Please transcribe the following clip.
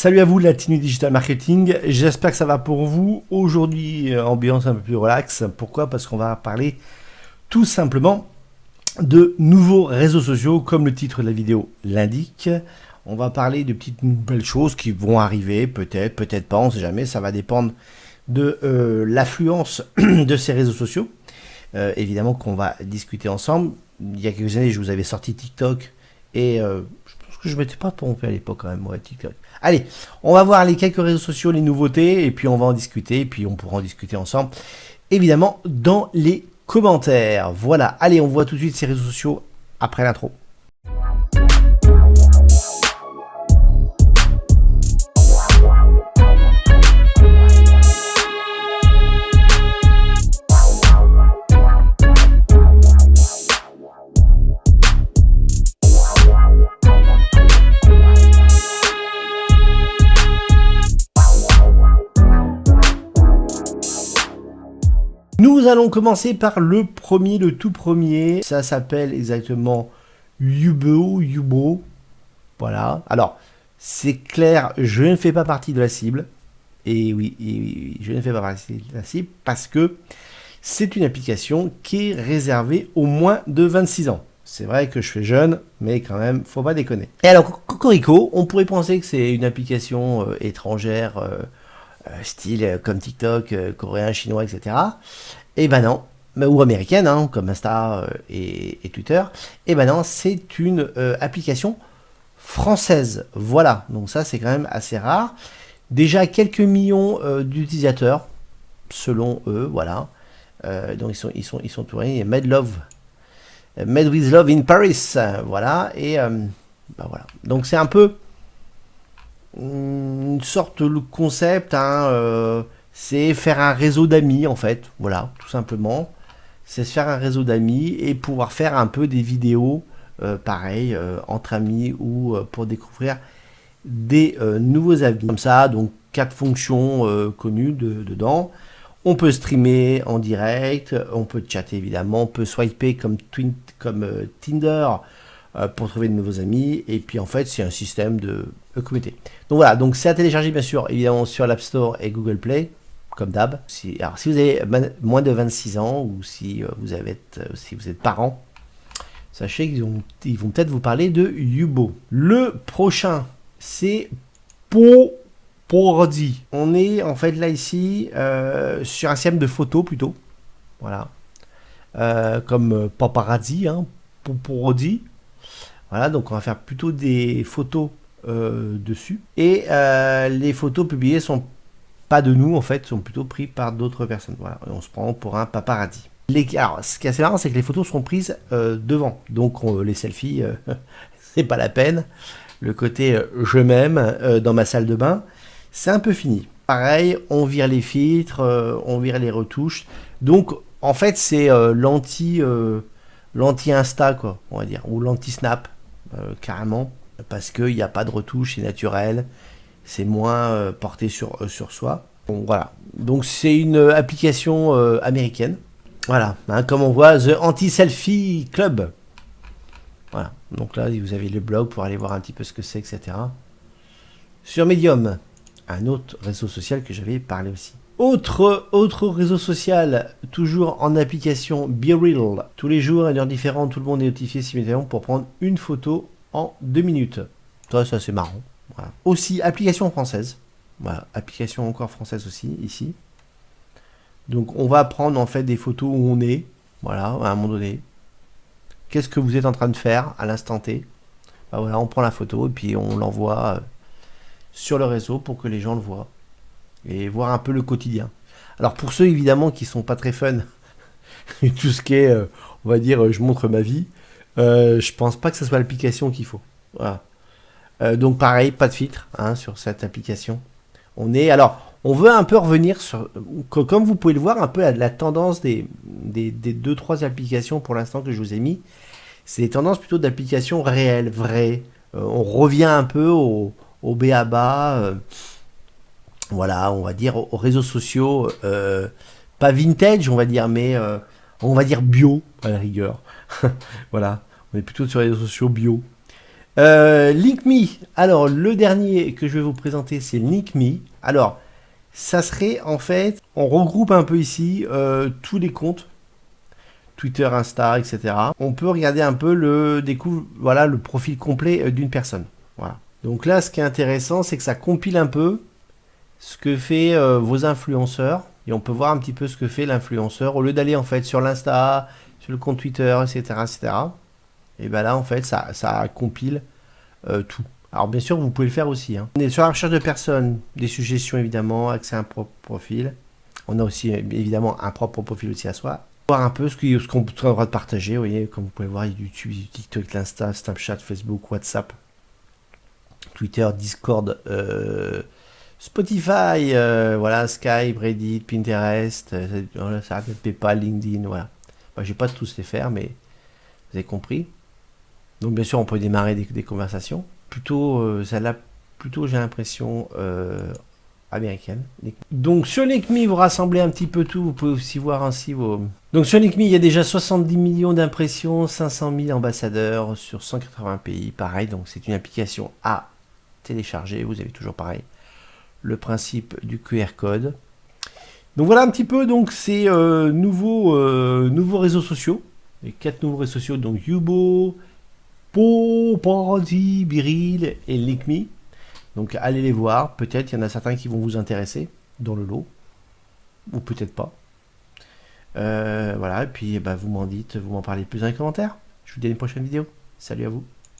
Salut à vous la team Digital Marketing, j'espère que ça va pour vous. Aujourd'hui, ambiance un peu plus relax. Pourquoi? Parce qu'on va parler tout simplement de nouveaux réseaux sociaux, comme le titre de la vidéo l'indique. On va parler de petites nouvelles choses qui vont arriver, peut-être, peut-être pas, on ne sait jamais. Ça va dépendre de l'affluence de ces réseaux sociaux. Évidemment qu'on va discuter ensemble. Il y a quelques années, je vous avais sorti TikTok et je pense que je ne m'étais pas trompé à l'époque quand même, ouais, TikTok. Allez, on va voir les quelques réseaux sociaux, les nouveautés, et puis on va en discuter, et puis on pourra en discuter ensemble, évidemment, dans les commentaires. Voilà, allez, on voit tout de suite ces réseaux sociaux après l'intro. Nous allons commencer par le tout premier. Ça s'appelle exactement Yubo. Voilà. Alors, c'est clair, je ne fais pas partie de la cible. Et oui, je ne fais pas partie de la cible parce que c'est une application qui est réservée aux moins de 26 ans. C'est vrai que je fais jeune, mais quand même, faut pas déconner. Et alors, Cocorico, on pourrait penser que c'est une application étrangère, style comme TikTok, coréen, chinois, etc. Et ben non, ou américaine, hein, comme Insta et Twitter. Et ben non, c'est une application française. Voilà, donc ça c'est quand même assez rare. Déjà quelques millions d'utilisateurs, selon eux, voilà. Donc ils sont tournés. Made with Love in Paris, voilà. Et ben voilà. Donc c'est un peu une sorte de concept, hein, c'est faire un réseau d'amis en fait, voilà, tout simplement. C'est se faire un réseau d'amis et pouvoir faire un peu des vidéos, pareil, entre amis ou pour découvrir des nouveaux amis. Comme ça, donc 4 fonctions connues dedans. On peut streamer en direct, on peut chatter évidemment, on peut swiper comme Tinder pour trouver de nouveaux amis. Et puis en fait, c'est un système de communauté. Donc voilà, donc c'est à télécharger bien sûr, évidemment sur l'App Store et Google Play. Comme d'hab. Alors, si vous avez moins de 26 ans ou si vous êtes parent, sachez qu'ils vont peut-être vous parler de Yubo. Le prochain, c'est Popordi. On est en fait là ici sur un système de photos plutôt. Voilà. Comme Paparazzi, hein, Popordi. Voilà, donc on va faire plutôt des photos dessus. Et les photos publiées sont pas de nous en fait, sont plutôt pris par d'autres personnes. Voilà, on se prend pour un paparazzi. Alors, ce qui est assez marrant, c'est que les photos seront prises devant. Donc, les selfies, c'est pas la peine. Le côté je m'aime dans ma salle de bain, c'est un peu fini. Pareil, on vire les filtres, on vire les retouches. Donc, en fait, c'est l'anti-Insta, quoi, on va dire, ou l'anti-Snap, carrément, parce qu'il n'y a pas de retouche, c'est naturel. C'est moins porté sur soi. Donc voilà. Donc c'est une application américaine. Voilà. Hein, comme on voit, The Anti-Selfie Club. Voilà. Donc là, vous avez le blog pour aller voir un petit peu ce que c'est, etc. Sur Medium, un autre réseau social que j'avais parlé aussi. Autre réseau social, toujours en application BeReal. Tous les jours, à une heure différente, tout le monde est notifié simultanément pour prendre une photo en 2 minutes. Ça c'est marrant. Voilà. Aussi, application française. Voilà, application encore française aussi, ici. Donc, on va prendre en fait des photos où on est, voilà, à un moment donné. Qu'est-ce que vous êtes en train de faire à l'instant T? Ben voilà, on prend la photo et puis on l'envoie sur le réseau pour que les gens le voient. Et voir un peu le quotidien. Alors, pour ceux évidemment qui sont pas très fun, tout ce qui est, on va dire, je montre ma vie, je pense pas que ce soit l'application qu'il faut. Voilà. Donc pareil, pas de filtre hein, sur cette application. On veut un peu revenir sur, comme vous pouvez le voir, un peu à la tendance des 2-3 applications pour l'instant que je vous ai mis. C'est des tendances plutôt d'applications réelles, vraies. On revient un peu au b.a.-ba, voilà, on va dire aux réseaux sociaux, pas vintage, on va dire, mais on va dire bio à la rigueur. Voilà, on est plutôt sur les réseaux sociaux bio. LinkMe. Alors, le dernier que je vais vous présenter, c'est LinkMe. Alors, ça serait en fait, on regroupe un peu ici tous les comptes, Twitter, Insta, etc. On peut regarder un peu voilà, le profil complet d'une personne. Voilà. Donc là, ce qui est intéressant, c'est que ça compile un peu ce que fait vos influenceurs. Et on peut voir un petit peu ce que fait l'influenceur. Au lieu d'aller en fait sur l'Insta, sur le compte Twitter, etc., etc. Et bien là, en fait, ça compile tout. Alors bien sûr, vous pouvez le faire aussi. Hein. On est sur la recherche de personnes, des suggestions évidemment, accès à un propre profil. On a aussi évidemment un propre profil aussi à soi. Voir un peu ce qu'on a le droit de partager. Vous voyez, comme vous pouvez voir, il y a YouTube, TikTok, l'Insta, Snapchat, Facebook, WhatsApp, Twitter, Discord, Spotify, voilà, Skype, Reddit, Pinterest, ça PayPal, LinkedIn, voilà. Moi, je vais pas tous les faire, mais vous avez compris. Donc bien sûr, on peut démarrer des conversations. Plutôt, celle-là, plutôt j'ai l'impression américaine. Donc sur LinkMe, vous rassemblez un petit peu tout. Vous pouvez aussi voir ainsi vos... Donc sur LinkMe, il y a déjà 70 millions d'impressions, 500 000 ambassadeurs sur 180 pays. Pareil, donc c'est une application à télécharger. Vous avez toujours pareil le principe du QR code. Donc voilà un petit peu donc ces nouveaux réseaux sociaux. Les 4 nouveaux réseaux sociaux, donc Yubo, Party, Biril et LinkMe. Donc allez les voir, peut-être il y en a certains qui vont vous intéresser dans le lot, ou peut-être pas. Voilà, et puis bah, vous m'en dites, vous m'en parlez plus dans les commentaires. Je vous dis à une prochaine vidéo. Salut à vous.